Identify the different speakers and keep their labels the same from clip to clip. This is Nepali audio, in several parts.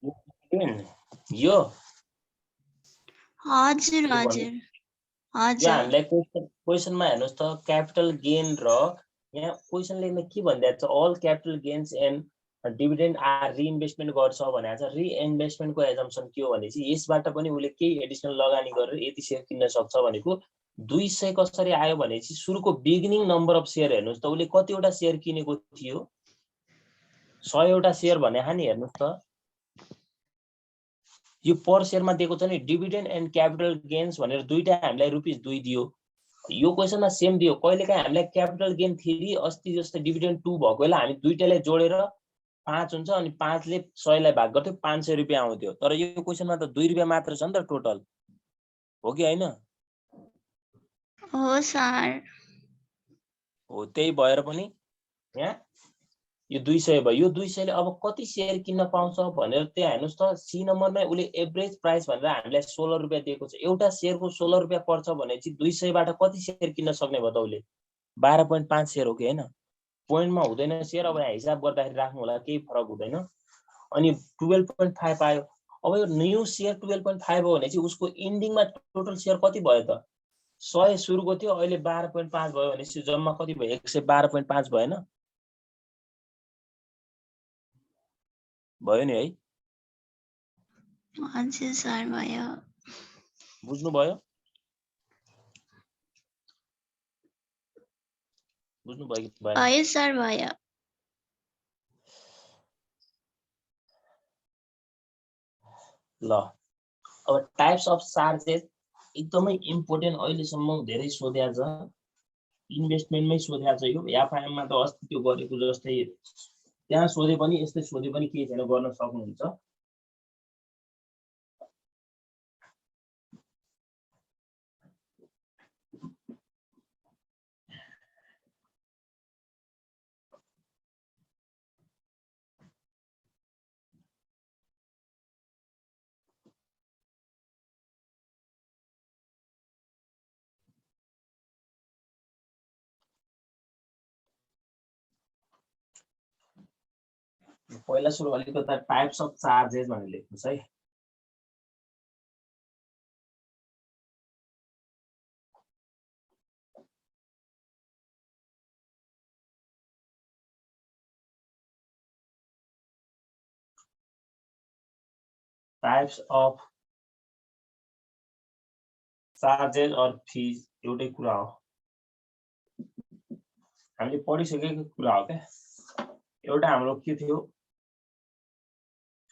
Speaker 1: यो
Speaker 2: हजुर
Speaker 1: यो
Speaker 2: हजुर
Speaker 1: यो
Speaker 2: हजुर
Speaker 1: हामीलाई क्वेशनमा हेर्नुस् त क्यापिटल गेन र यहाँ क्वेशनले के भनिरहेको छ all capital gains and dividend are reinvestment गर्छ भनेको छ। रिइन्भेस्टमेन्टको एजम्पसन के हो भनेपछि यसबाट पनि उसले केही एडिसनल लगानी गरेर यति सेयर किन्न सक्छ भनेको 200 कसरी आयो भनेपछि सुरुको बिगिनिङ नम्बर अफ सेयर हेर्नुस् त उसले कतिवटा सेयर किनेको थियो 100 वटा सेयर भने नि हेर्नुस् त यो पर सेयरमा दिएको छ नि डिभिडेन्ड एन्ड क्यापिटल गेन्स भनेर दुईटा हामीलाई ₹2 दियो। यो क्वेशनमा सेम दियो कहिलेकाहीँ हामीलाई क्यापिटल गेन 3 अस्ति जस्तै डिभिडेन्ड 2 भएको बेला हामी दुईटालाई जोडेर 5 हुन्छ अनि 5 ले 100 लाई भाग गर्थ्यो ₹500 आउँथ्यो। तर यो क्वेशनमा त ₹2 मात्र छ नि त टोटल हो कि हैन?
Speaker 2: हो सर
Speaker 1: हो त्यही भएर पनि यहाँ यो 200 भयो। यो 200 ले अब कति सेयर किन्न पाउँछ भनेर त्यहाँ हेर्नुस् त सी नम्बरमै उले एभरेज प्राइस भनेर हामीलाई ₹16 दिएको छ। एउटा सेयरको ₹16 पर्छ भनेपछि 200 बाट कति सेयर किन्न सक्ने भयो त उले 12.5 सेयर हो कि हैन? पोइन्टमा हुँदैन सेयर अब यहाँ हिसाब गर्दाखेरि राख्नु होला केही फरक हुँदैन। अनि 12.5 आयो। अब यो न्यू सेयर 12.5 हो भनेपछि उसको एन्डिङमा टोटल सेयर कति भयो त 100 सुरुको थियो अहिले 12.5 भयो भनेपछि जम्मा कति भयो 112.5 भएन? भयो नि है?
Speaker 2: हजुर सर भयो।
Speaker 1: बुझ्नु भयो? बुझ्नु भयो कि भएन?
Speaker 2: भयो सर भयो।
Speaker 1: ल अब टाइप्स अफ चार्जेस एकदमै इम्पोर्टेन्ट अहिलेसम्म धेरै सोध्या छ इन्भेस्टमेन्टमै सोध्या छ यो एफआइएम मा त अस्ति त्यो गरेको जस्तै त्यहाँ सोधे पनि यस्तै सोधे पनि केही छैन गर्न सक्नुहुन्छ। पहिला सुरु अलिकति टाइप्स अफ चार्जेस भनेर लेख्नुस् है। Types of charges or fees एउटै कुरा हो हामीले पढिसकेको कुरा हो क्या। एउटा हाम्रो के थियो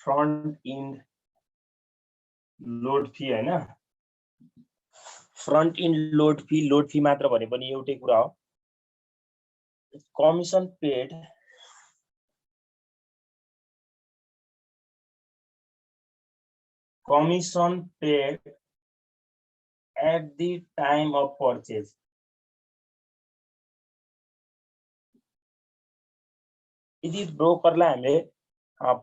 Speaker 1: फ्रन्ट इन्ड लोड फी हैन फ्रन्ट इन्ड लोड फी मात्र भने पनि एउटै कुरा हो। Commission paid at the time of purchase यदि ब्रोकरलाई हामीले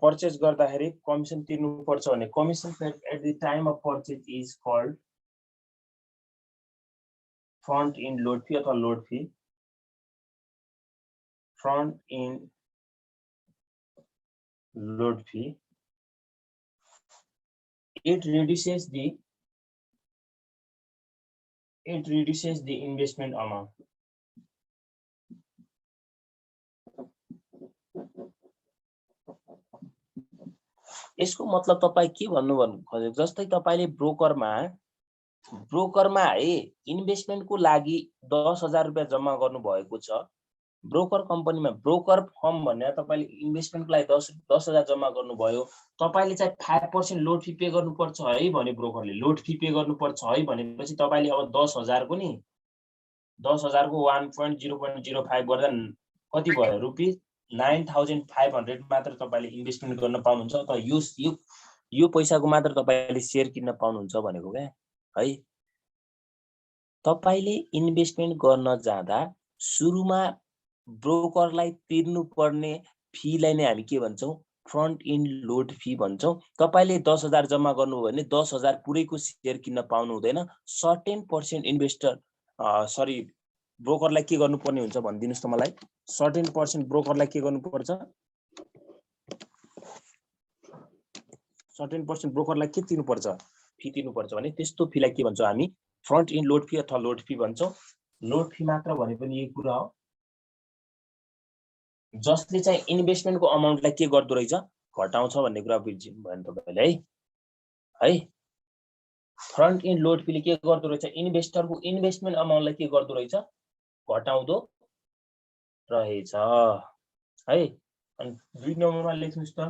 Speaker 1: पर्चेस गर्दाखेरि कमिसन तिर्नु पर्छ भने commission paid at the time of purchase is called front end load fee अथवा load fee. Front end load fee it reduces the investment amount। यसको मतलब तपाई के भन्नु खोजेको जस्तै तपाईले ब्रोकरमा है इन्भेस्टमेन्टको लागि 10,000 रुपैयाँ जम्मा गर्नु भएको छ। ब्रोकर कम्पनीमा ब्रोकर फर्म भन्ने तपाईले इन्भेस्टमेन्टको लागि 10,000 जम्मा गर्नुभयो तपाईले चाहिँ 5% लोड फी पे गर्नुपर्छ है भने ब्रोकरले लोड फी पे गर्नुपर्छ है भनेपछि तपाईले अब 10,000 को नि 10,000 को 1.0.05 गर्दा कति भयो रुपैयाँ 9,500 मात्र तपाईले इन्भेस्टमेन्ट गर्न पाउनुहुन्छ त यो पैसाको मात्र तपाईले शेयर किन्न पाउनुहुन्छ भनेको के है। तपाईले इन्भेस्टमेन्ट गर्न जाँदा सुरुमा ब्रोकरलाई तिर्नु पर्ने फीलाई नै हामी के भन्छौं फ्रन्ट इन्ड लोड फी भन्छौं। तपाईले 10,000 जम्मा गर्नु हो भने 10,000 पुरैको शेयर किन्न पाउनु हुँदैन। सर्टेन पर्सेन्ट इन्भेस्टर सरी ब्रोकरलाई के गर्नुपर्ने हुन्छ भनिदिनुस् त मलाई। सर्टेन पर्सेन्ट ब्रोकरलाई के गर्नुपर्छ सर्टेन% ब्रोकरलाई के तिर्नुपर्छ फी तिर्नुपर्छ भने त्यस्तो फीलाई के भन्छौँ हामी फ्रन्ट इन्ड लोड फी अथवा लोड फी भन्छौँ लोड फी मात्र भने पनि यही कुरा हो जसले चाहिँ इन्भेस्टमेन्टको अमाउन्टलाई के गर्दो रहेछ घटाउँछ भन्ने कुरा बुझ्नु भयो नि तपाईले है फ्रन्ट इन्ड लोड फीले के गर्दो रहेछ इन्भेस्टरको इन्भेस्टमेन्ट अमाउन्टलाई के गर्दो रहेछ घटाउँदो रहेछ है अनि 2 नम्बरमा लेख्नुस् त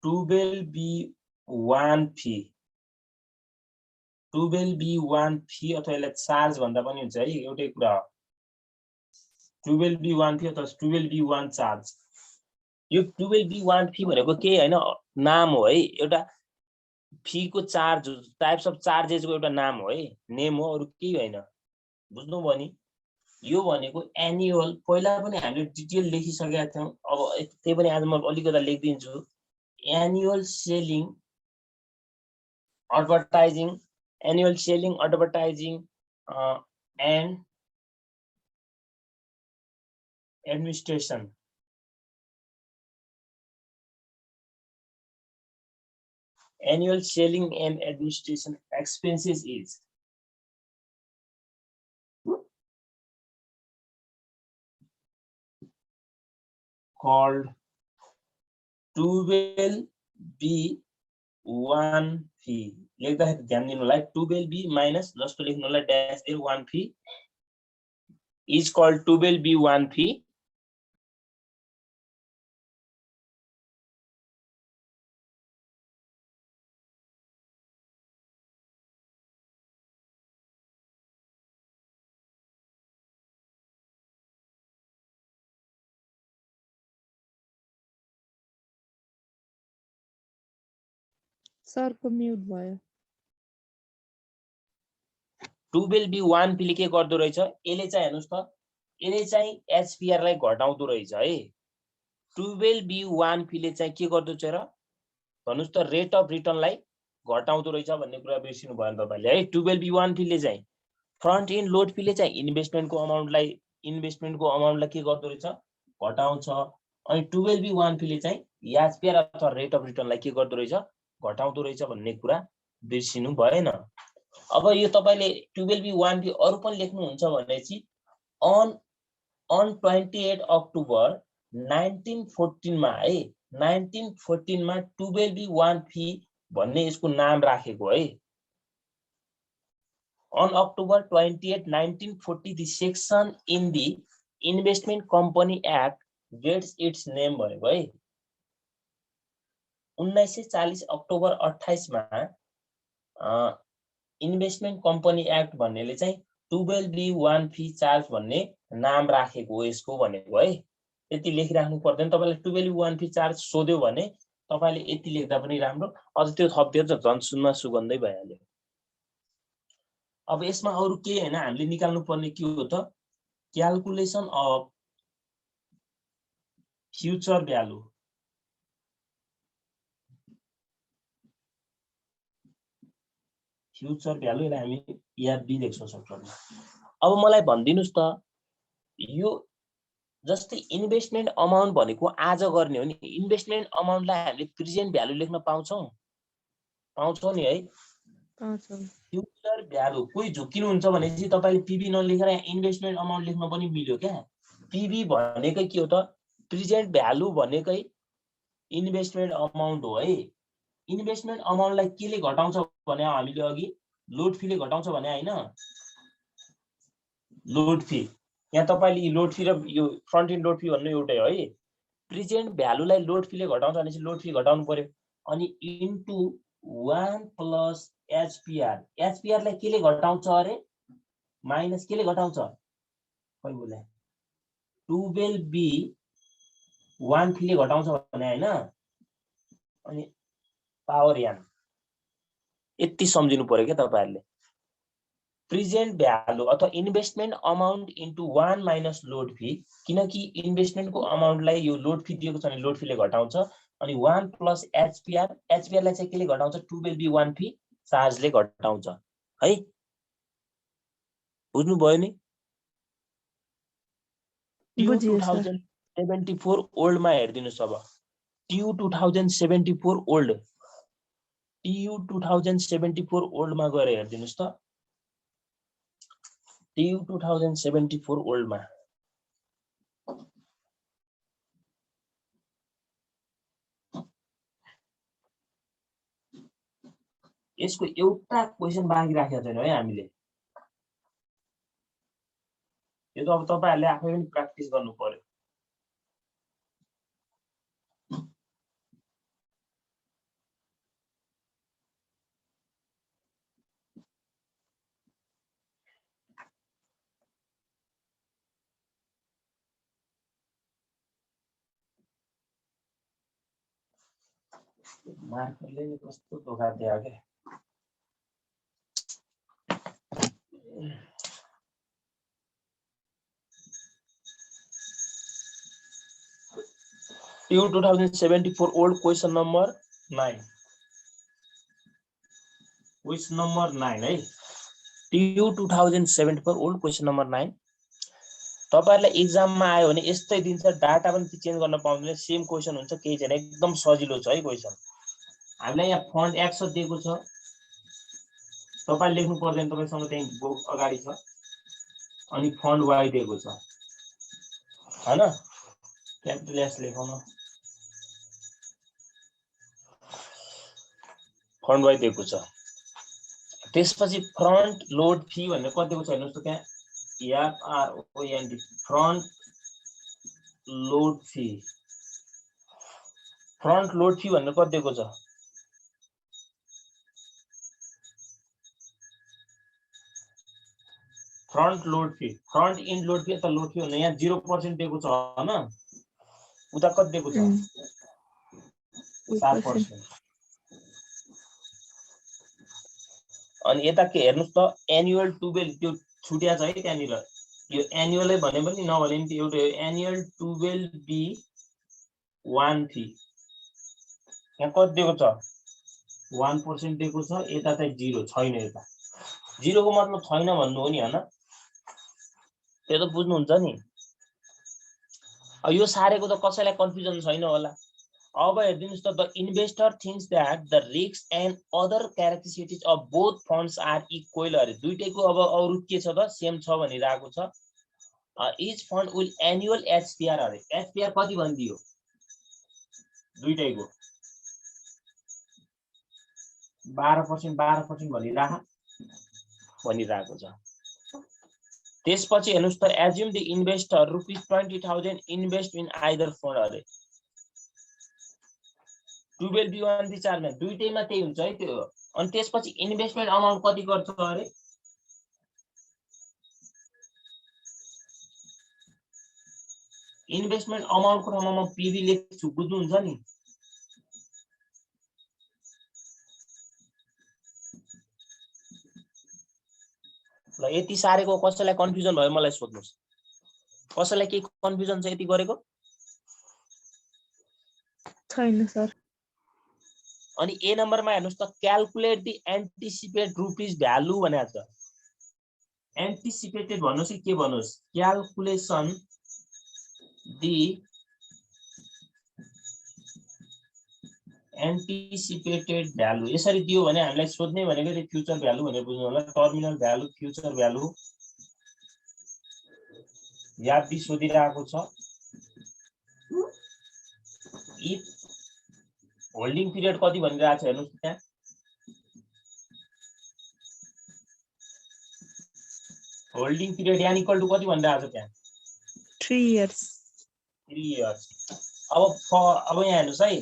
Speaker 1: 12B1 फी 12B1 फी अथवा यसलाई चार्ज भन्दा पनि हुन्छ है एउटै कुरा हो 12B1 फी अथवा 12B1 चार्ज यो 12B1 फी भनेको के हैन नाम हो है एउटा फी को चार्ज टाइप्स अफ चार्जेस को एउटा नाम हो है नेम हो अरु केही हैन बुझ्नु भयो नि यो भनेको एनुअल पहिला पनि हामीले डिटेल लेखिसकेका थियौं अब त्यही पनि आज म अलिकता लेख्दिन्छु annual selling advertising and administration annual selling and administration expenses is called 12B1 fee लेख्दाखेरि ध्यान दिनुलाई 12B minus जस्तो लेख्नुलाई dash 1 fee is called 12B1 fee
Speaker 2: sir को म्युट भयो
Speaker 1: 12B1 फीले के गर्दो रहेछ यसले चाहिँ हेर्नुस् त यसले चाहिँ HPR लाई घटाउँदो रहेछ है 12B1 फीले चाहिँ के गर्दो छ र भन्नुस् त रेट अफ रिटर्न लाई घटाउँदो रहेछ भन्ने कुरा बिर्सिनु भयो तपाईले है 12B1 फीले चाहिँ फ्रन्ट इन्ड लोड फीले चाहिँ इन्भेस्टमेन्टको अमाउन्टलाई के गर्दो रहेछ घटाउँछ अनि 12B1 फीले चाहिँ HPR अथवा रेट अफ रिटर्न लाई के गर्दो रहेछ घटाउँदो रहेछ भन्ने कुरा बिर्सिनु भएन अब यो तपाईले 12B1 फी अरु पनि लेख्नुहुन्छ भनेपछि on 28 अक्टोबर 1914 मा है 1914 मा 12B1 फी भन्ने यसको नाम राखेको है on October 28 1940 the section in the Investment Company Act gets its name भएको है 1940 अक्टोबर 28 मा इन्भेस्टमेन्ट कम्पनी एक्ट भन्नेले चाहिँ 12B1 फी चार्ज भन्ने नाम राखेको हो यसको भनेको है यति लेखिराख्नु पर्दैन तपाईलाई 12B1 फी चार्ज सोध्यो भने तपाईले यति लेख्दा पनि राम्रो अझ त्यो थप्दियो त झन् सुनमा सुगन्धै भइहाल्यो अब यसमा अरु के हैन हामीले निकाल्नु पर्ने के हो त क्याल्कुलेसन अफ फ्युचर भ्यालु यसलाई हामी ERB लेख्छौं सक्छौं अब मलाई भनिदिनुस् त यो जस्तै इन्भेस्टमेन्ट अमाउन्ट भनेको आज गर्ने हो नि इन्भेस्टमेन्ट अमाउन्टलाई हामीले प्रेजेन्ट भ्यालु लेख्न पाउँछौं नि है
Speaker 2: पाउँछौं
Speaker 1: फ्युचर भ्यालु कोही झुकिनुहुन्छ भने चाहिँ तपाईले पीबी नलेखेर इन्भेस्टमेन्ट अमाउन्ट लेख्न पनि मिल्यो क्या पीबी भनेकै के हो त प्रेजेन्ट भ्यालु भनेकै इन्भेस्टमेन्ट अमाउन्ट हो है इन्भेस्टमेन्ट अमाउन्टलाई केले घटाउँछ भने हामीले अघि लोड फीले घटाउँछ भने हैन लोड फी यहाँ तपाईले लोड फी र यो फ्रन्ट इन्ड लोड फी भन्नु एउटै हो है प्रेजेन्ट भ्यालुलाई लोड फीले घटाउँछ भने चाहिँ लोड फी घटाउनु पर्यो अनि इन्टु 1 प्लस HPR लाई केले घटाउँछ अरे माइनस केले घटाउँछ खै बोले 12B1 फीले घटाउँछ भने हैन अनि पावर यान यति सम्झिनु पर्यो के तपाईहरुले प्रेजेन्ट भ्यालु अथवा investment amount into 1 minus load fee किनकि इन्भेस्टमेन्टको अमाउन्टलाई यो लोड फी दिएको छ भने लोड फीले घटाउँछ अनि 1 प्लस HPR लाई चाहिँ केले घटाउँछ 12B1 फी चार्जले घटाउँछ है बुझ्नु भयो नि
Speaker 2: बुझियो सर
Speaker 1: 2074 ओल्ड मा हेर्दिनुस् अब TU 2074 ओल्ड, TU 2074 ओल्डमा गएर हेरिदिनुस् त। TU 2074 ओल्डमा यसको एउटा क्वेशन बाँकी राखेको छैन है हामीले। यो त अब तपाईहरुले आफै पनि प्र्याक्टिस गर्नु पर्यो। मार्करले नि कस्तो धोका दियो के। TU 2074 old question number 9, question number 9 है। TU 2074 ओल्ड क्वेशन नम्बर 9 तपाईहरुलाई एक्जाममा आयो भने यस्तै दिन्छ, डाटा पनि चेन्ज गर्न पाउँदैन, सेम क्वेशन हुन्छ, केही छैन, एकदम सजिलो छ है क्वेशन। हामीलाई यहाँ फन्ट एक्स दिएको छ, तपाईले लेख्नु पर्दैन, तपाईसँग त्यही बुक अगाडि छ, अनि फन्ट वाइ दिएको छ हैन, क्यापिटल एस लेखौँ न, फन्ट वाइ दिएको छ। त्यसपछि फ्रन्ट लोड फी भन्ने कति दिएको छ हेर्नुस् त, त्यहाँ FRONT front load fee, front load fee भन्ने कति दिएको छ, front load fee, front end load fee त लोड फी भन्ने यहाँ 0% दिएको छ हैन, उता कति दिएको छ 7%। अनि यता के हेर्नुस् त, एनुअल 12 त्यो छुट्या छ है त्यहाँनिर, यो एनुअलै भने पनि नभने पनि एउटा एनुअल 12 बी 1 फी यहाँ कति दिएको छ 1% दिएको छ, यता चाहिँ 0 छैन, यता 0 को मतलब छैन भन्नु हो नि हैन, त्यो त बुझ्नुहुन्छ नि। यो सारेको त कसैलाई कन्फ्युजन छैन होला। अब हेर्दिनुस् त, the investor thinks that the risk and other characteristics of both funds are equal अरे, दुईटैको अब अरु के छ त सेम छ भनिरहेको छ। इच फन्ड विल एनुअल एचपीआर अरे, एचपीआर कति भनिदियो दुईटैको 12% भनिरहेको छ। त्यसपछि हेर्नुस् त, assume the investor ₹20,000 invest in either fund अरे, 12B1B4 मा दुईटैमा त्यही हुन्छ है त्यो। अनि त्यसपछि इन्भेस्टमेन्ट अमाउन्ट कति गर्छ अरे, इन्भेस्टमेन्ट अमाउन्टको ठाउँमा म पीबी लेख्छु, बुझ्नुहुन्छ नि। ल यति सारेको कसैलाई कन्फ्युजन भयो मलाई सोध्नुस्, कसैलाई के कन्फ्युजन छ यति गरेको
Speaker 2: छैन सर।
Speaker 1: अनि ए नम्बरमा हेर्नुस् त, calculate the anticipate rupees value भनेको छ। एन्टिसिपेटेड भन्नुस् कि के भन्नुस्, क्याल्कुलेसन दि एन्टिसिपेटेड भ्यालु यसरी दियो भने हामीलाई सोध्ने भनेको त्यो फ्युचर भ्यालु भनेर बुझ्नु होला। टर्मिनल भ्यालु, फ्युचर भ्यालु याद सोधिरहेको छ। इफ होल्डिङ पिरियड कति भनिरहेको छ हेर्नुस् त्यहाँ, होल्डिङ पिरियड यान इक्वल टु कति भनिरहेको छ त्यहाँ
Speaker 2: 3 इयर्स।
Speaker 1: अब यहाँ हेर्नुस् है,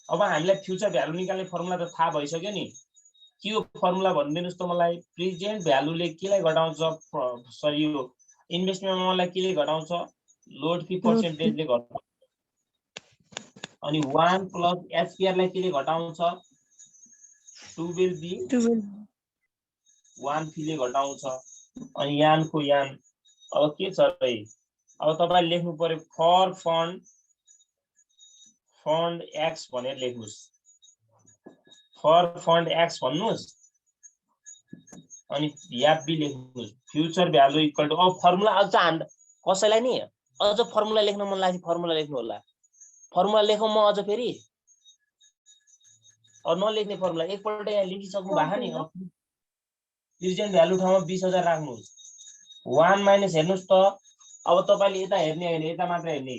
Speaker 1: अब हामीलाई फ्युचर भ्यालु निकाल्ने फर्मुला त थाहा भइसक्यो नि, के हो फर्मुला भनिदिनुस् त मलाई। प्रेजेन्ट भ्यालुले केलाई घटाउँछ, सरी यो इन्भेस्टमेन्ट अमाउन्टलाई केले घटाउँछ, लोड फी पर्सेन्टेजले घटाउँछ। अनि 1 प्लस एचपीआर लाई केले घटाउँछ, 12B1 फीले घटाउँछ। अनि यानको यान अब के छ र, अब तपाईले लेख्नु पर्यो फर फन्ड एक्स भनेर लेख्नुस्, फर फन्ड एक्स भन्नुस्, अनि याबी लेख्नुस्, फ्युचर भ्यालु इक्वल टु। अब फर्मुला अझ कसैलाई नि अझ फर्मुला लेख्न मन लाग्छ फर्मुला लेख्नु होला। फर्मुला लेखौँ म अझ फेरि नलेख्ने फर्मुला एकपल्ट यहाँ लेखिसक्नु भएको नि अब प्रेजेन्ट भ्यालु ठाउँमा 20,000 राख्नुहोस् 1 माइनस हेर्नुस् त अब तपाईले यता हेर्ने हैन यता मात्र हेर्ने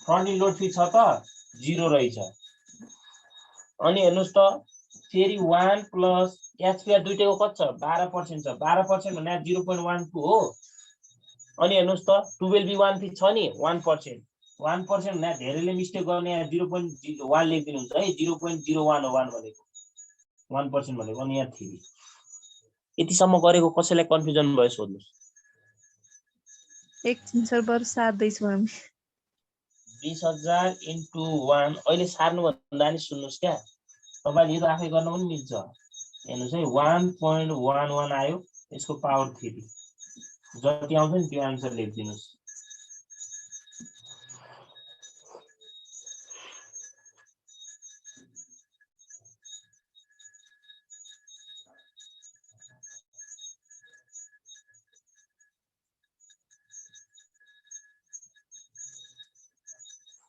Speaker 1: फ्रन्ट इन लोड फी छ त 0 रहेछ अनि हेर्नुस् त फेरि 1 प्लस एचपीआर दुईटैको कति छ 12% छ 12% भन्ने 0.12 हो अनि हेर्नुस् त 12b1 फी छ नि 1% 1% भन्ने धेरैले मिस्टेक गर्ने यहाँ 0.1 लेखिदिनुहुन्छ है 0.01 हो 1 भनेको 1% भनेको अनि यहाँ 3 यतिसम्म गरेको कसैलाई कन्फ्युजन भयो सोध्नुस्
Speaker 2: एकछिन सर बरु सार्दैछु हामी
Speaker 1: 20,000 into 1 अहिले सार्नु भन्दा नि सुन्नुस् क्या तपाईले यो आफै गर्न पनि मिल्छ हेर्नुस् है 1.11 आयो यसको पावर 3 जति आउँछ नि त्यो आन्सर लेखिदिनुस्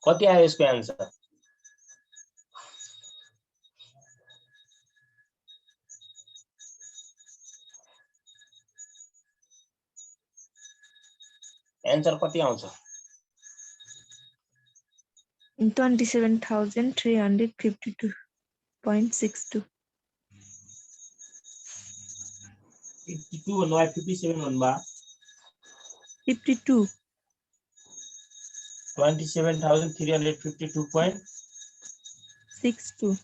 Speaker 1: कति आयो यसको आन्सर आन्सर कति आउँछ
Speaker 2: 27,352.62
Speaker 1: 52 भन्नु 57 भन्नु
Speaker 2: 52
Speaker 1: 27,352.62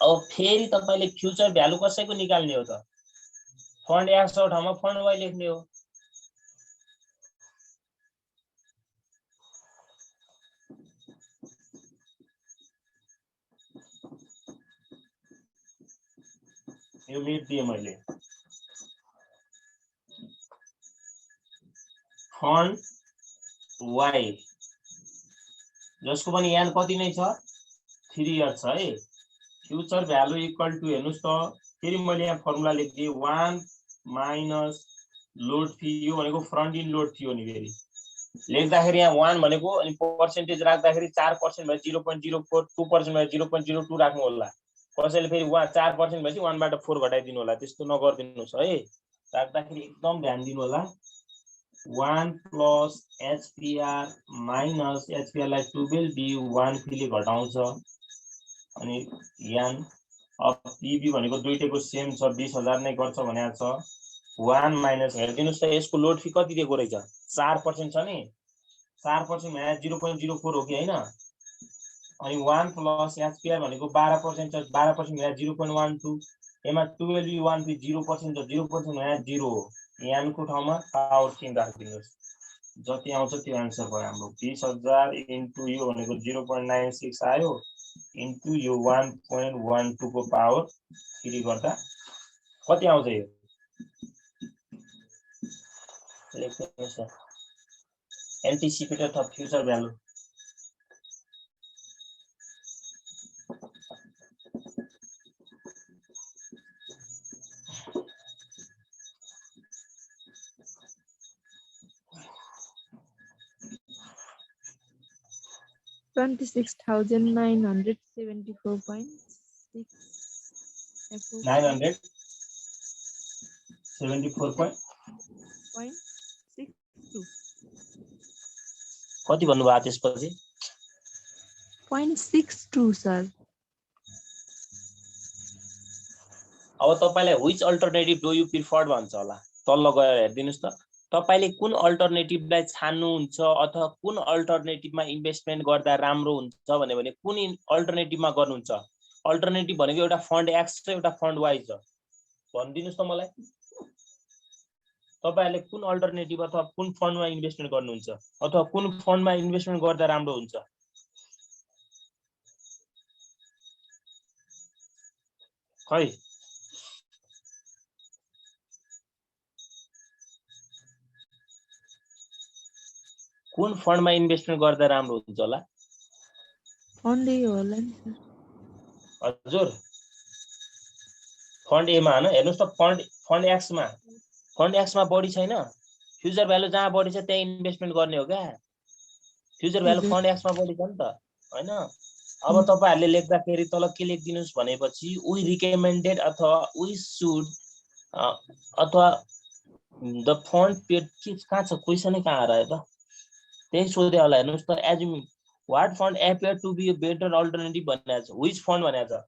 Speaker 1: अब फेरि तपाईले फ्युचर भ्यालु कसैको निकाल्ने हो त फन्ड एक्स को ठाउँमा फन्ड वाइ लेख्ने हो यो मेट दिए मैले फन्ड वाइ जसको पनि यान कति नै छ 3 इयर्स छ है फ्युचर भ्यालु इक्वल टु हेर्नुस् त फेरि मैले यहाँ फर्मुला लेख्दिए 1 माइनस लोड फी यो भनेको फ्रन्ट इन लोड फी हो नि फेरि लेख्दाखेरि यहाँ 1 भनेको अनि पर्सेन्टेज राख्दाखेरि 4% भए 0.04 2% भए 0.02 राख्नु होला कसैले फेरि 4% भएपछि 1 बाट 4 घटाइदिनु होला त्यस्तो नगर्दिनुस् है राख्दाखेरि एकदम ध्यान दिनु होला 1 प्लस एचपीआर माइनस एचपीआर लाई 12b1 फीले घटाउँछ अनि यान अब पीबी भनेको दुईटैको सेम छ 20,000 नै गर्छ भनेको छ 1 माइनस हेर्दिनुस् त यसको लोड फी कति दिएको रहेछ 4% छ नि 4% भने 0.04 हो कि हैन अनि 1 प्लस एचपीआर भनेको 12% छ 12% भने 0.12 एमा 12b1 फी 0% छ 0% भने 0 हो यानको ठाउँमा पावर 3 राख्दिनुस् जति आउँछ त्यो आन्सर भयो हाम्रो 20,000 इन्टु यो भनेको 0.96 आयो इन्टु यो 1.12 को पावर 3 गर्दा कति आउँछ यो लेख्नुस् एन्टिसिपेटेड अफ फ्युचर भ्यालु कति भन्नुभयो त्यसपछि
Speaker 2: 0.62 सर
Speaker 1: अब तपाईलाई which alternative do you preferred भन्छ होला तल्लो गएर हेर्दिनुस् त तपाईले कुन अल्टरनेटिभलाई छान्नुहुन्छ अथवा कुन अल्टरनेटिभमा इन्भेस्टमेन्ट गर्दा राम्रो हुन्छ भने कुन अल्टरनेटिभमा गर्नुहुन्छ अल्टरनेटिभ भनेको एउटा फन्ड एक्स र एउटा फन्ड वाइ छ भन्दिनुस् त मलाई तपाईहरुले कुन अल्टरनेटिभ अथवा कुन फन्डमा इन्भेस्टमेन्ट गर्नुहुन्छ अथवा कुन फन्डमा इन्भेस्टमेन्ट गर्दा राम्रो हुन्छ खै कुन फन्डमा इन्भेस्टमेन्ट गर्दा राम्रो हुन्छ होला
Speaker 2: फन्डै होला नि सर
Speaker 1: हजुर फन्ड ए मा हैन हेर्नुस् त फन्ड एक्स मा बढी छैन फ्युचर भ्यालु जहाँ बढी छ त्यहाँ इन्भेस्टमेन्ट गर्ने हो क्या। फ्युचर भ्यालु
Speaker 2: हजुर।
Speaker 1: फन्ड एक्समा बढी छ नि त हैन। अब तपाईहरुले लेख्दाखेरि तल के लेखिदिनुस् भनेपछि वी रिकमेन्डेड अथवा वी शुड अथवा द फन्ड पेड के कहाँ छ क्वेसनै कहाँ आएर त त्यही सोधे होला हेर्नुस् त assuming what fund appear to be a better alternative भनेको छ व्हिच फन्ड भनेको छ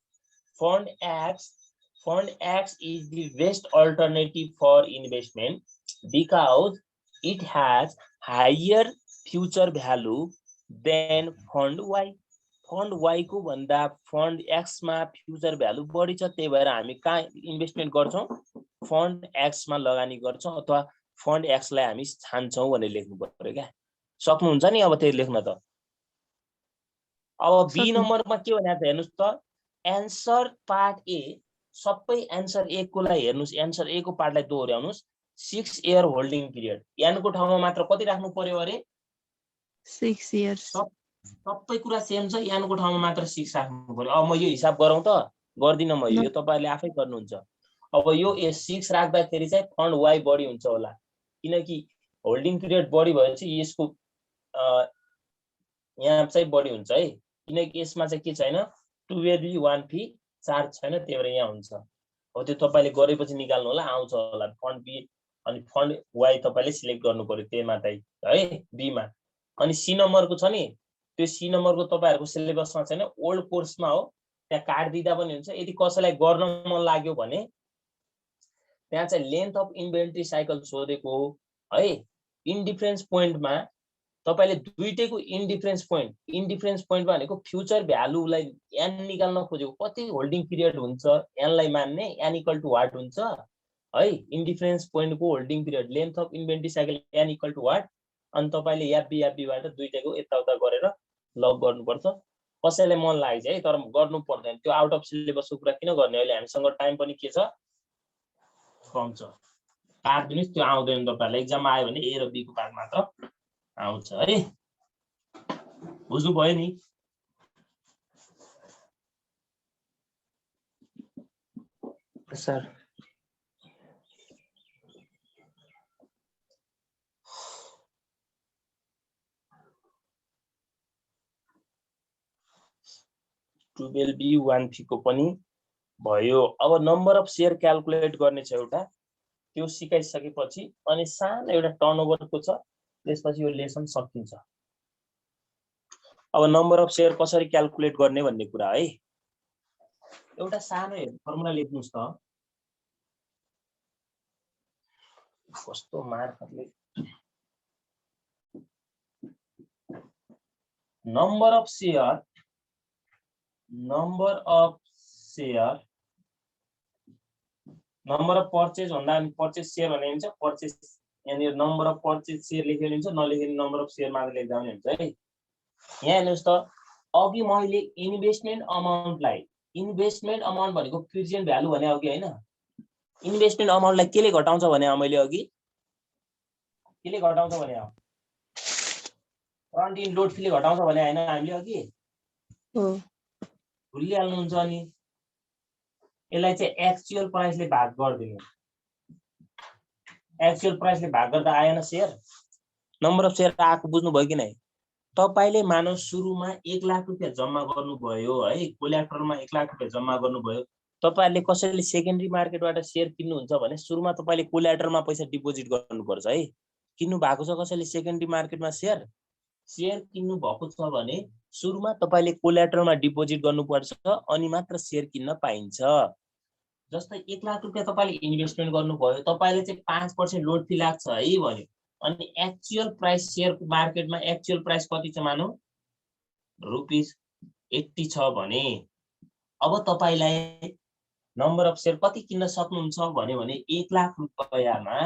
Speaker 1: fund X is the best alternative for investment because it has higher future value than fund Y. Fund Y को भन्दा फन्ड एक्स मा फ्युचर भ्यालु बढी छ त्यही भएर हामी कहाँ इन्भेस्टमेन्ट गर्छौं फन्ड एक्स मा लगानी गर्छौं अथवा फन्ड एक्स लाई हामी छान्छौं भनेर लेख्नु पर्यो क्या। सक्नुहुन्छ नि अब त्यही लेख्न त। अब बी नम्बरमा के भनेको छ हेर्नुस् त एन्सर पार्ट ए सबै एन्सर ए को लाई हेर्नुस् एन्सर ए को पार्टलाई दोहोर्याउनुस् 6 इयर होल्डिङ पिरियड एन को ठाउँमा मात्र कति राख्नु पर्यो अरे
Speaker 2: 6 इयर्स।
Speaker 1: सबै कुरा सेम छ एन को ठाउँमा मात्र 6 राख्नु पर्यो। अब म यो हिसाब गरौँ त गर्दिन म यो तपाईहरुले आफै गर्नुहुन्छ। अब यो 6 राख्दाखेरि चाहिँ फन्ड वाई बढी हुन्छ होला किनकि होल्डिङ पिरियड बढी भएपछि यसको यहाँ चाहिँ बढी हुन्छ है किनकि यसमा चाहिँ के छैन 2AB 1 फी चार्ज छैन त्यही भएर यहाँ हुन्छ। हो त्यो तपाईले गरेपछि निकाल्नु होला आउँछ होला फन्ड बी अनि फन्ड वाई तपाईले सिलेक्ट गर्नु पर्यो त्यहीमा चाहिँ है बी मा। अनि सी नम्बरको छ नि त्यो सी नम्बरको तपाईहरुको सिलेबसमा छैन ओल्ड कोर्समा हो त्यहाँ कार्ड दिदा पनि हुन्छ। यदि कसैलाई गर्न मन लाग्यो भने त्यहाँ चाहिँ लेन्थ अफ इन्भेन्ट्री साइकल सोधेको है इन्डिफरेन्स पोइन्टमा तपाईले दुईटैको इन्डिफरेन्स पोइन्ट भनेको फ्युचर भ्यालुलाई एन निकाल्न खोजेको कति होल्डिङ पिरियड हुन्छ एन लाई मान्ने एन इक्वल टु व्हाट हुन्छ है इन्डिफरेन्स पोइन्टको holding period length of inventory cycle and equal to what अनि तपाईले याबीबाट दुईटैको यताउता गरेर लग गर्नुपर्छ। कसैलाई मन लाग्छ है तर गर्नु पर्दैन त्यो आउट अफ सिलेबसको कुरा किन गर्ने अहिले हामीसँग टाइम पनि के छ कम छ। पार्ट दिनुस् त्यो आउँदैन तपाईहरुलाई एक्जाममा आयो भने ए र बी को पार्ट मात्र आउँछ है बुझ्नु भयो नि।
Speaker 2: सर
Speaker 1: 12B 1 फी को पनि भयो। अब नम्बर अफ शेयर क्याल्कुलेट गर्ने छ एउटा त्यो सिकाइसकेपछि अनि सानो एउटा टर्नओभरको छ त्यसपछि यो लेसन सकिन्छ। अब नम्बर अफ शेयर कसरी क्याल्कुलेट गर्ने भन्ने कुरा है एउटा सानो फर्मुला लेख्नुस् त कस्तो मार्कले नम्बर अफ पर्चेज भन्दा हामी पर्चेज शेयर भन्ने हुन्छ पर्चेज यहाँ नम्बर अफ पर्चेज शेयर लेखेको हुन्छ नलेखेको नम्बर अफ शेयर मात्र लेख्दा पनि हुन्छ है। यहाँ हेर्नुस् त अघि मैले इन्भेस्टमेन्ट अमाउन्ट भनेको प्रेजेन्ट भ्यालु भने अघि हैन इन्भेस्टमेन्ट अमाउन्टलाई केले घटाउँछ भने मैले अघि केले घटाउँछ भने फ्रन्ट इन लोड फीले घटाउँछ भने हैन हामीले अघि
Speaker 2: हो
Speaker 1: भुलिहाल्नुहुन्छ अनि यसलाई चाहिँ एक्चुअल प्राइसले भाग गर्दिनु एक्चुअल प्राइसले भाग गर्दा आएन शेयर नम्बर अफ शेयर आएको बुझ्नु भयो कि नै। तपाईले मानव सुरुमा 1 लाख रुपैयाँ जम्मा गर्नुभयो है कोल्याटरलमा 1 लाख रुपैयाँ जम्मा गर्नुभयो तपाईहरुले कसैले सेकेन्डरी मार्केटबाट शेयर किन्नुहुन्छ भने सुरुमा तपाईले कोल्याटरलमा पैसा डिपोजिट गर्नुपर्छ है। किन्नु भएको छ कसैले सेकेन्डरी मार्केटमा शेयर किन्नु भएको छ भने सुरुमा तपाईले कोल्याटरलमा डिपोजिट गर्नुपर्छ अनि मात्र शेयर किन्न पाइन्छ। जस्तै 1 लाख रुपैयाँ तपाईले इन्भेस्टमेन्ट गर्नुभयो तपाईले चाहिँ 5% लोड फी लाग्छ है भन्यो अनि एक्चुअल प्राइस शेयर मार्केटमा एक्चुअल प्राइस कति छ मानौ ₹80 छ भने अब तपाईलाई नम्बर अफ शेयर कति किन्न सक्नुहुन्छ भने 1 लाख रुपैयाँमा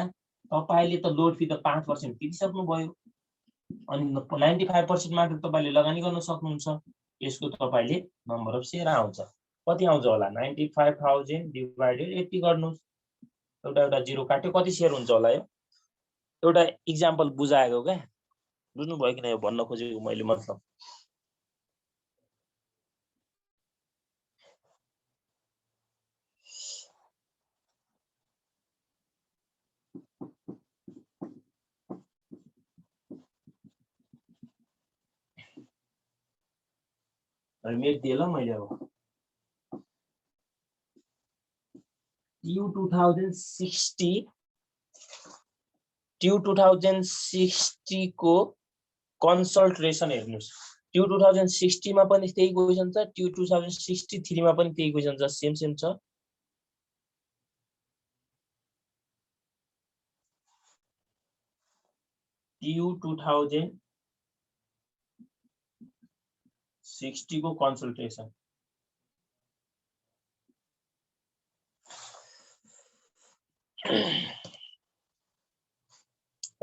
Speaker 1: तपाईले त लोड फी त 5% तिरिसक्नु भयो अनि 95% मात्र तपाईले लगानी गर्न सक्नुहुन्छ यसको तपाईले नम्बर अफ शेयर आउँछ कति आउँछ होला 95,000 डिवाइडेड 80 गर्नुस् एउटा जिरो काट्यो कति शेयर हुन्छ होला यो एउटा एक्जाम्पल बुझाएको क्या बुझ्नु भयो कि नै भन्न खोजेको मैले मतलब मेट दिए ल मैले अब ट्यू 2060 को कन्सल्ट्रेसन हेर्नुस् ट्यू 2060 मा पनि त्यही क्वेशन छ ट्यू 2063 मा पनि त्यही क्वेशन छ सेम छ ट्यू 2060 को कन्सल्ट्रेसन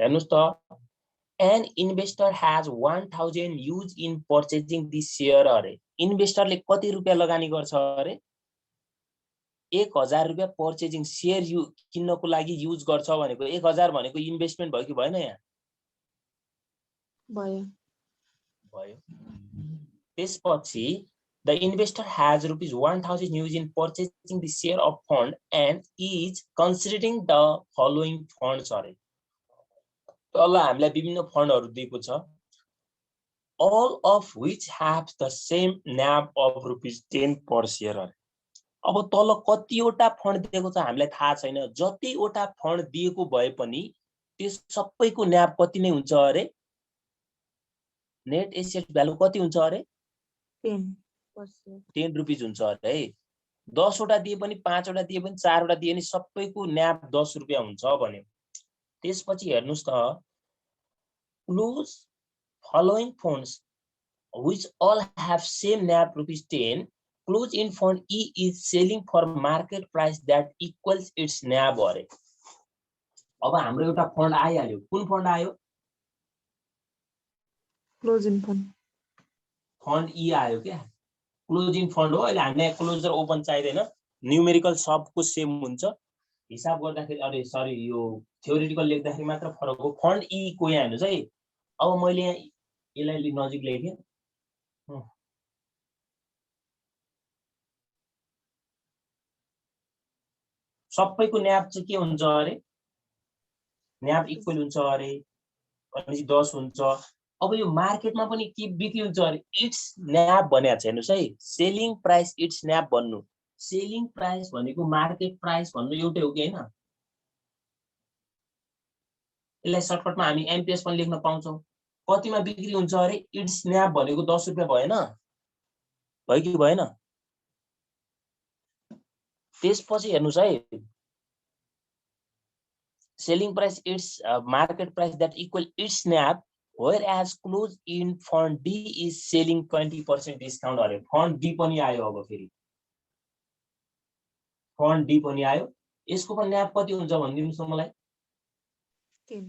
Speaker 1: हेर्नुस् त an investor has 1000 used in purchasing this share अरे इन्भेस्टरले कति रुपैयाँ लगानी गर्छ अरे 1000 रुपैयाँ पर्चेजिङ शेयर किन्नको लागि युज गर्छ भनेको 1000 भनेको इन्भेस्टमेन्ट भयो कि भएन यहाँ
Speaker 2: भयो
Speaker 1: त्यसपछि the investor has rupees 1000 used in purchasing the share of fund and is considering the following funds अरे तल हामीलाई विभिन्न फन्डहरु दिएको छ all of which have the same NAV of ₹10 per share अरे अब तल कतिवटा फन्ड दिएको छ हामीलाई थाहा छैन जतिवटा फन्ड दिएको भए पनि त्यस सबैको NAV कति नै हुन्छ अरे नेट एसेट भ्यालु कति हुन्छ अरे 10 रुपैयाँ हुन्छ अरे 10 वटा दिए पनि 5 वटा दिए पनि 4 वटा दिए पनि सबैको NAV 10 रुपैयाँ हुन्छ भन्यो त्यसपछि हेर्नुस् त close following funds which all have same NAV ₹10 close in fund E is selling for market price that equals its NAV अरे अब हाम्रो एउटा फन्ड आइहाल्यो कुन फन्ड आयो
Speaker 2: क्लोजिङ फन्ड
Speaker 1: E आयो क्या क्लोजिङ फन्ड हो अहिले हामीलाई क्लोजर ओपन चाहिदैन न्यूमेरिकल सबको सेम हुन्छ हिसाब गर्दाखेरि अरे सरी यो थ्योरेटिकल लेख्दाखेरि मात्र फरक हो फन्ड E को यहाँ हेर्नुस् है अब मैले यहाँ यसलाई नजिक लेखेँ सबैको NAV चाहिँ के हुन्छ अरे NAV इक्वल हुन्छ अरे भनेपछि 10 हुन्छ अब यो मार्केटमा पनि के बिक्री हुन्छ अरे इट्स NAV भनेको छ हेर्नुस् है सेलिङ प्राइस इट्स NAV भन्नु सेलिङ प्राइस भनेको मार्केट प्राइस भन्नु एउटै हो कि हैन यसलाई सर्टकटमा हामी एमपीएस पनि लेख्न पाउँछौं कतिमा बिक्री हुन्छ अरे इट्स NAV भनेको 10 रुपैयाँ भएन भयो कि भएन त्यसपछि हेर्नुस् है selling price its market price that equal its NAV whereas close in fund D is selling 20% discount अरे fund D पनि आयो अब फेरि fund D पनि आयो यसको पनि NAV कति हुन्छ भनिदिनुस् न मलाई 10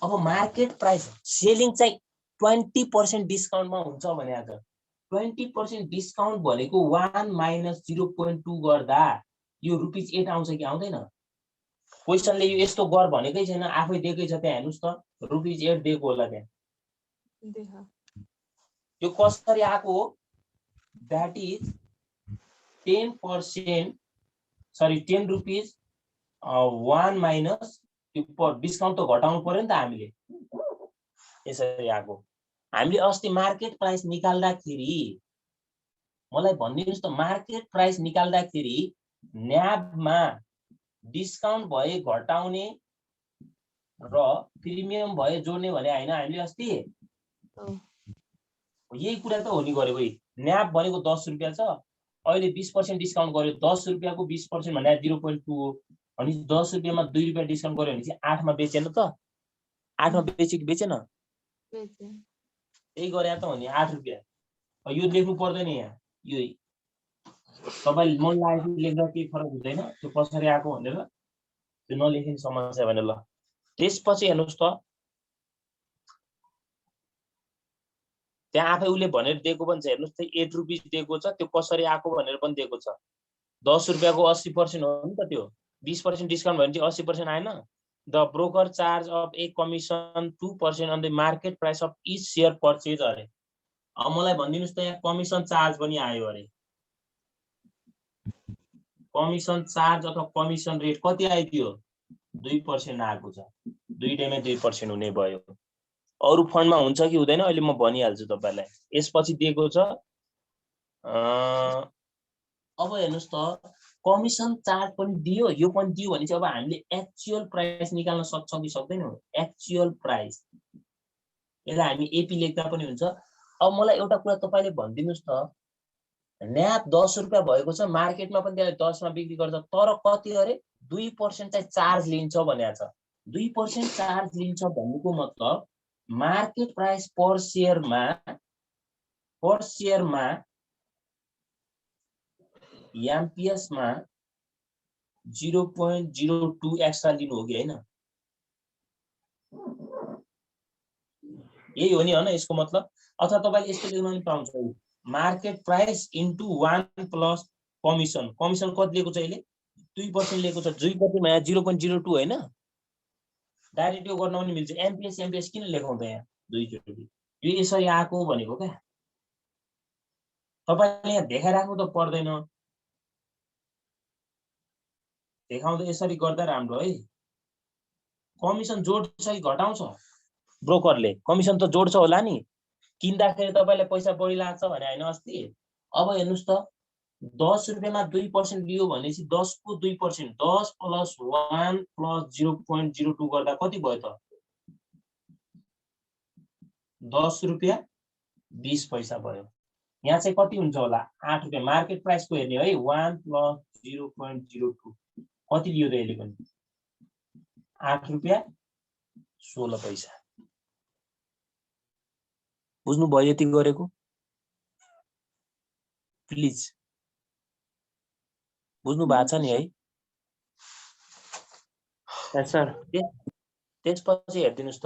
Speaker 1: अब मार्केट प्राइस सेलिङ चाहिँ 20% डिस्काउन्टमा हुन्छ भने आज 20% डिस्काउन्ट भनेको 1 - 0.2 गर्दा यो ₹8 आउँछ कि आउँदैन क्वेशनले यो यस्तो गर भनेकै छैन आफै दिएकै छ त्यहाँ हेर्नुस् त ₹8 दिएको होला त्यहाँ यो कसरी आको हो that is 10% sorry 10 rupees 1 minus त्यो डिस्काउन्ट त घटाउनु पर्यो नि त हामीले यसरी आको हामीले अस्ति मार्केट प्राइस निकाल्दाखेरि मलाई भनिदिनुस् त मार्केट प्राइस निकाल्दाखेरि NAV मा डिस्काउन्ट भए घटाउने र प्रिमियम भए जोड्ने भने हैन हामीले अस्ति यही कुरा त हो नि गरे भई NAV भनेको 10 रुपैयाँ छ अहिले 20% डिस्काउन्ट गर्यो 10 रुपैयाँको 20% भने 0.2 हो अनि 10 रुपैयाँमा 2 रुपैयाँ डिस्काउन्ट गर्यो भने चाहिँ 8 मा बेचेन त 8 मा बेच्यो कि बेचेन यही गरे त हो नि 8 रुपैयाँ यो लेख्नु पर्दैन यहाँ यो तपाईले मन लागेको लेख्दा के फरक हुँदैन त्यो कसरी आको भनेर त्यो नलेख्ने समस्या भने ल त्यसपछि हेर्नुस् त त्यहाँ आफै उले भनेर दिएको पनि छ हेर्नुस् त 8 रुपैयाँ दिएको छ त्यो कसरी आको भनेर पनि दिएको छ 10 रुपैयाँको 80% हो नि त त्यो 20% डिस्काउन्ट भने चाहिँ 80% आएन the broker charge of a commission 2% on the market price of each share purchase अरे अब मलाई भनिदिनुस् त यहाँ कमिसन चार्ज पनि आयो अरे कमिसन चार्ज अथवा कमिसन रेट कति आइदियो 2% आएको छ दुईटैमै 2% हुने भयो अरु फन्डमा हुन्छ कि हुँदैन अहिले म भनिहाल्छु तपाईलाई। यसपछि दिएको छ अब हेर्नुस् त कमिसन चार्ट पनि दियो, यो पनि दियो भने चाहिँ अब हामीले एक्चुअल प्राइस निकाल्न सक्छौं कि सक्दैनौं? एक्चुअल प्राइस यसलाई हामी एपी लेख्दा पनि हुन्छ। अब मलाई एउटा कुरा तपाईले भनिदिनुस् त, न्याप 10 रुपैयाँ भएको छ, मार्केटमा पनि त्यसले 10 मा बिक्री गर्छ, तर कति अरे 2% चाहिँ चार्ज लिन्छ भनेको छ। 2% चार्ज लिन्छ भन्नुको मतलब मार्केट प्राइस पर शेयरमा एमपीएस मा 0.02 एक्स्ट्रा लिनु हो कि हैन? यही हो नि हैन यसको मतलब? अथवा तपाईले यस्तो लेख्न पनि पाउँछ, market price into 1 plus commission. Commission कति लिएको छ अहिले? 2% लिएको छ। 2% मा 0.02 हैन? डाइरेक्ट यो गर्न पनि मिल्छ। एमपीएस किन लेखौं त यहाँ 2 चोटी? यो यसरी आको भनेको के? तपाईले यहाँ देखाइराख्नु त पर्दैन। देखाउँदा यसरी गर्दा राम्रो है। कमिसन जोड्छ कि घटाउँछ? ब्रोकरले कमिसन त जोड्छ होला नि, किन्दाखेरि तपाईलाई पैसा बढी लाग्छ भने हैन अस्ति। अब हेर्नुस् त 10 रुपैयाँमा 2% लियो भनेपछि 10 को 2%, 10 प्लस 1 प्लस 0.02 गर्दा कति भयो त? 10 रुपैयाँ 20 पैसा भयो। यहाँ चाहिँ कति हुन्छ होला? 8 रुपैयाँ। मार्केट प्राइस को हेर्ने है, 1 प्लस 0.02 कति लियो त यसले पनि? 8 रुपैयाँ 16 पैसा। बुझ्नु भयो यति गरेको? प्लिज बुझ्नु भएको छ नि है?
Speaker 2: Yes sir.
Speaker 1: त्यसपछि हेर्दिनुस् त,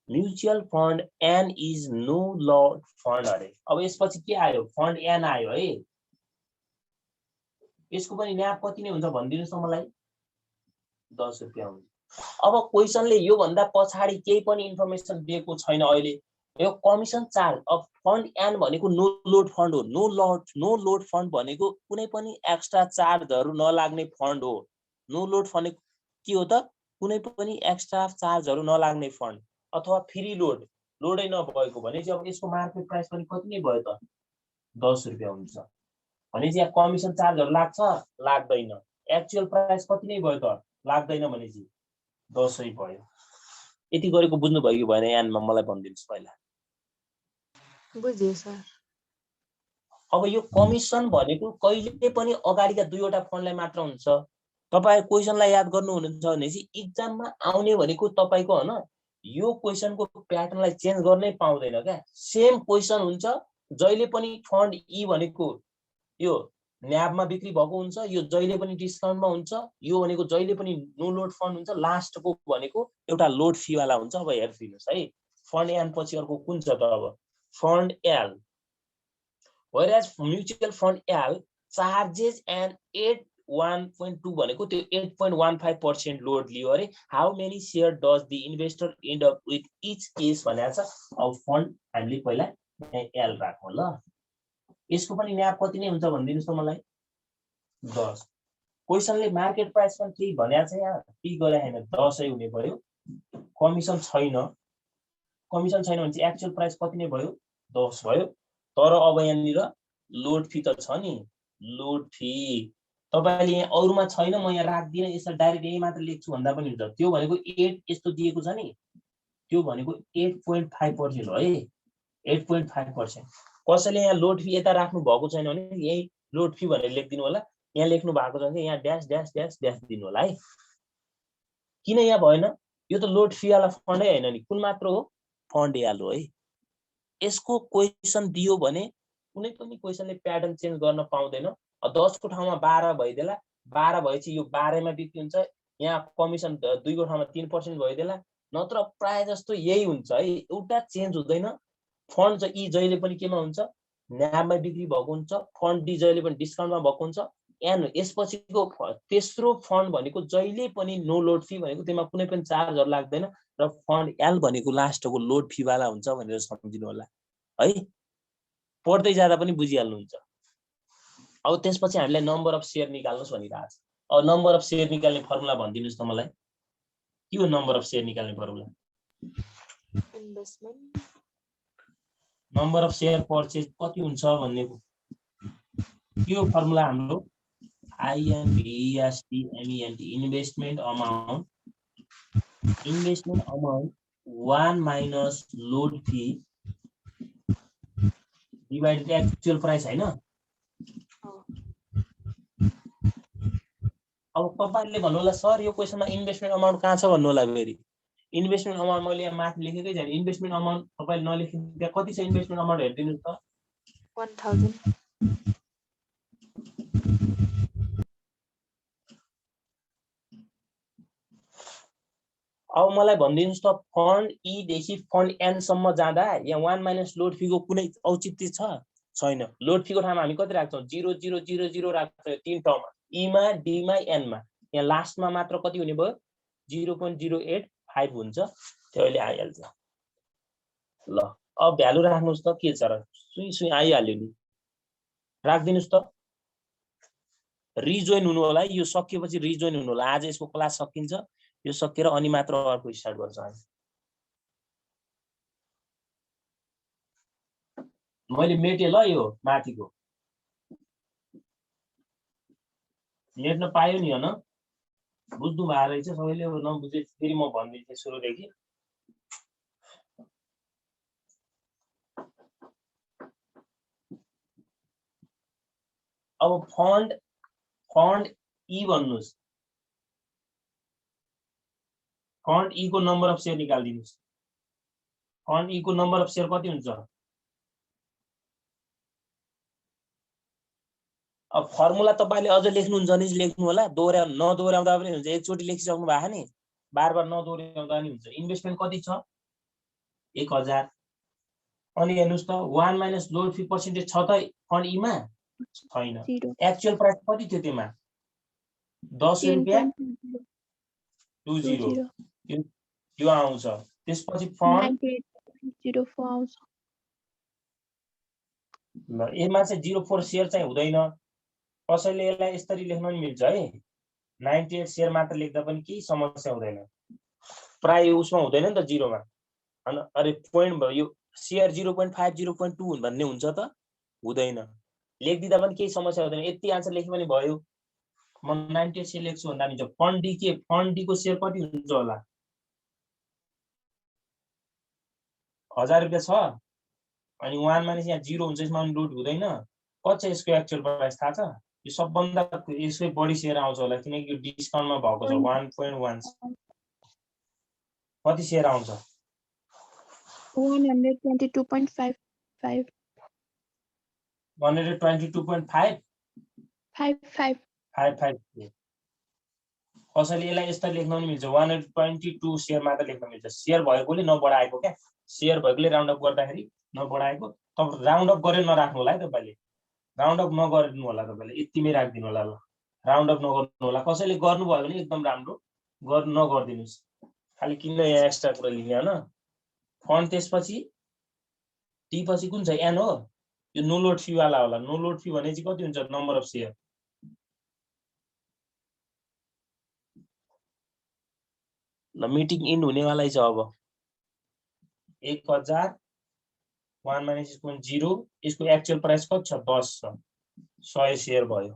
Speaker 1: mutual fund N is no load fund अरे। अब यसपछि के आयो? फन्ड एन आयो है। यसको पनि न्याप कति नै हुन्छ भनिदिनुस् त मलाई? 10 रुपैयाँ हुन्छ। अब क्वेशनले यो भन्दा पछाडी केही पनि इन्फर्मेसन दिएको छैन अहिले। यो कमिसन चार्ज अब फन्ड एन भनेको नो लोड फन्ड हो। नो लोड फन्ड भनेको कुनै पनि एक्स्ट्रा चार्जहरु नलाग्ने फन्ड हो। नो लोड फन्ड के हो त? कुनै पनि एक्स्ट्रा चार्जहरु नलाग्ने फन्ड अथवा फ्री लोड, लोडै नभएको भने चाहिँ अब यसको मार्केट प्राइस पनि कति नै भयो त? 10 रुपैयाँ हुन्छ। भने चाहिँ यहाँ कमिसन चार्जहरु लाग्छ? लाग्दैन। एक्चुअल प्राइस कति नै भयो त? लाग्दैन भने चाहिँ 10 भयो। यति गरेको बुझ्नु भयो कि भएन यानमा मलाई भनिदिनुस् पहिला?
Speaker 2: बुझ्यो सर।
Speaker 1: अब यो कमिसन भनेको कहिले पनि अगाडिका दुईवटा फन्डलाई मात्र हुन्छ। तपाई क्वेशनलाई याद गर्नु हुनुहुन्छ भने चाहिँ एक्जाममा आउने भनेको तपाईको हैन यो क्वेशनको प्याटर्नलाई चेन्ज गर्नै पाउँदैन क्या। सेम क्वेशन हुन्छ। जहिले पनि फन्ड ई भनेको यो न्याबमा बिक्री भएको हुन्छ, यो जहिले पनि डिस्काउन्टमा हुन्छ, यो भनेको जहिले पनि नो लोड फन्ड हुन्छ, लास्टको भनेको एउटा लोड फी वाला हुन्छ। अब हेर्दिनुस् है, फन्ड एन पछि अर्को कुन छ त? अब fund L, whereas mutual fund L charges and 1.2 भनेको त्यो 8.15% लोड लियो अरे। How many share does the investor and up with each case भनेको छ। अब फन्ड हामीले पहिला एल राखौं ल। यसको पनि न्याप कति नै हुन्छ भनिदिनुस् त मलाई? 10। क्वेशनले मार्केट प्राइस पनि केही भनेको छ यहाँ, केही गरे हैन, 10 हुने भयो। कमिसन छैन। कमिसन छैन भने चाहिँ एक्चुअल प्राइस कति नै भयो? 10 भयो। तर अब यहाँनिर लोड फी त छ नि, लोड फी तपाईले यहाँ अरुमा छैन, म यहाँ राख्दिन, यसलाई डाइरेक्ट यही मात्र लेख्छु भन्दा पनि हुन्छ। त्यो भनेको 8 यस्तो दिएको छ नि, त्यो भनेको 8.5% हो है। 8.5%। कसैले यहाँ लोड फी यता राख्नु भएको छैन भने यही लोड फी भनेर लेखिदिनु होला। यहाँ लेख्नु भएको छ भने यहाँ ड्याश ड्याश ड्याश ड्याश दिनु होला है। किन यहाँ भएन? यो त लोड फी वाला फन्डै हैन नि, कुन मात्र हो? फन्ड एल हो है। यसको क्वेशन दियो भने कुनै पनि क्वेशनले प्याटर्न चेन्ज गर्न पाउँदैन। 10 को ठाउँमा 12 भइदेला, 12 भएपछि यो 12 मा बिक्री हुन्छ। यहाँ कमिसन 2 को ठाउँमा 3% भइदेला। नत्र प्राय जस्तो यही हुन्छ है, एउटा चेन्ज हुँदैन। फन्ड चाहिँ ई जहिले पनि केमा हुन्छ? न्याबमा बिक्री भएको हुन्छ। फन्ड डी जहिले पनि डिस्काउन्टमा भएको हुन्छ। एन यसपछिको तेस्रो फन्ड भनेको जहिले पनि नो लोड फी भनेको त्यसमा कुनै पनि चार्जहरु लाग्दैन र फन्ड एल भनेको लास्टको लोड फी वाला हुन्छ भनेर सम्झिनु होला है। पढ्दै जाँदा पनि बुझिहाल्नुहुन्छ। अब त्यसपछि हामीले नम्बर अफ शेयर निकाल्नुस् भनिरहेको छ। अब नम्बर अफ शेयर निकाल्ने फर्मुला भनिदिनुस् त मलाई? के हो नम्बर अफ शेयर निकाल्ने formula?
Speaker 2: Investment
Speaker 1: number of share purchase कति हुन्छ भन्ने यो फर्मुला हाम्रो INVESTMENT investment amount 1 minus load fee divided by actual price हैन। अब तपाईहरुले भन्नु होला सर यो क्वेशनमा इन्भेस्टमेन्ट अमाउन्ट कहाँ छ भन्नु होला फेरि। इन्भेस्टमेन्ट अमाउन्ट मैले यहाँ माथि लेखेकै छैन। इन्भेस्टमेन्ट अमाउन्ट तपाईले नलेखिदिनु कति छ इन्भेस्टमेन्ट अमाउन्ट हेर्दिनुस् त
Speaker 2: 1000
Speaker 1: अब मलाई भनिदिनुस् त फन्ड ई देखि फन्ड एन सम्म जाँदा यहाँ 1 माइनस लोड फी को कुनै औचित्य छ छैन। लोड फी को ठाउँमा हामी कति राख्छौं 0000 राख्छौं तीन ठाउँमा ई मा डी मा एन मा। यहाँ लास्टमा मात्र कति हुने भयो 0.085 हुन्छ त्यो अहिले आइहाल्छ। ल अब भ्यालु राख्नुस् त के छ र सुई सुई आइहाल्यो नि राख्दिनुस् त। रिजोइन हुनु होला यो सकिएपछि रिजोइन हुनु होला। आज यसको क्लास सकिन्छ यो सकेर अनि मात्र अर्को स्टार्ट गर्छ हामी। मैले मेटे ल यो माथिको मेट्न पायो नि हैन बुझ्नु भए रहेछ सबैले। नबुझे फेरि म भन्दिन्छु सुरुदेखि। अब फन्ड ई भन्नुस् फन्ड ई को नम्बर अफ शेयर निकाल्दिनुस्। फन्ड ई को नम्बर अफ शेयर कति हुन्छ। अब फर्मुला तपाईले अझ लेख्नुहुन्छ नि लेख्नु होला नदोहोर्याउँदा पनि हुन्छ। एकचोटी लेखिसक्नु भएको नि बार बार नदोहोर्याउँदा नि हुन्छ। इन्भेस्टमेन्ट कति छ 1000 अनि हेर्नुस् त 1 माइनस लोड फी पर्सेन्टेज छ त फन्ड ई मा छैन। एक्चुअल प्राइस कति थियो त्यसमा 10 रुपैयाँ 20 यो आउँछ। त्यसपछि फन्ड
Speaker 2: 98.04 आउँछ।
Speaker 1: ल यसमा चाहिँ 04 शेयर चाहिँ हुँदैन। कसैले यसलाई यसरी लेख्न नि मिल्छ है 98 शेयर मात्र लेख्दा पनि केही समस्या हुँदैन। प्राय उसमा हुँदैन नि त जिरोमा। अरे पोइन्ट भयो यो शेयर 0.5 0.2 भन्ने हुन्छ त हुँदैन। लेखिदिँदा पनि केही समस्या हुँदैन। यति आन्सर लेखे पनि भयो। म 98 शेयर लेख्छु भन्दा पनि फन्ड डी के फन्ड डी को शेयर कति हुन्छ होला 1000 रुपैयाँ छ अनि 1 माइनस यहाँ 0 हुन्छ यसमा पनि लोड हुँदैन। कति छ यसको एक्चुअल प्राइस थाहा छ। यो सबभन्दा यसकै बढी शेयर आउँछ होला किनकि यो डिस्काउन्टमा भएको छ 1.1 कति शेयर आउँछ
Speaker 2: 122.55
Speaker 1: 122.5 55 कसैले यसलाई यस्तो लेख्न पनि मिल्छ 122 शेयर मात्र लेख्न मिल्छ। शेयर भएकोले नबढाएको क्या शेयर भएकोले राउन्ड अप गर्दाखेरि नबढाएको। तपाईं राउन्ड अप गरेर नराख्नु होला है तपाईले राउन्ड अप नगर्नु होला तपाईले यतिमै राख्दिनु होला। ल राउन्ड अप नगर्नु होला। कसैले गर्नुभयो भने एकदम राम्रो नगर्दिनुस् खाली किन यहाँ एक्स्ट्रा कुरा लेख्ने हैन। फन्ड त्यसपछि टी पछि कुन छ एन हो यो नो लोड फी वाला होला। नो लोड फी भने चाहिँ कति हुन्छ नम्बर अफ शेयर ल मिटिङ इन हुनेवाला छ। अब 1000 1 माइनस 0 यसको एक्चुअल प्राइस कति छ 10 छ 100 शेयर भयो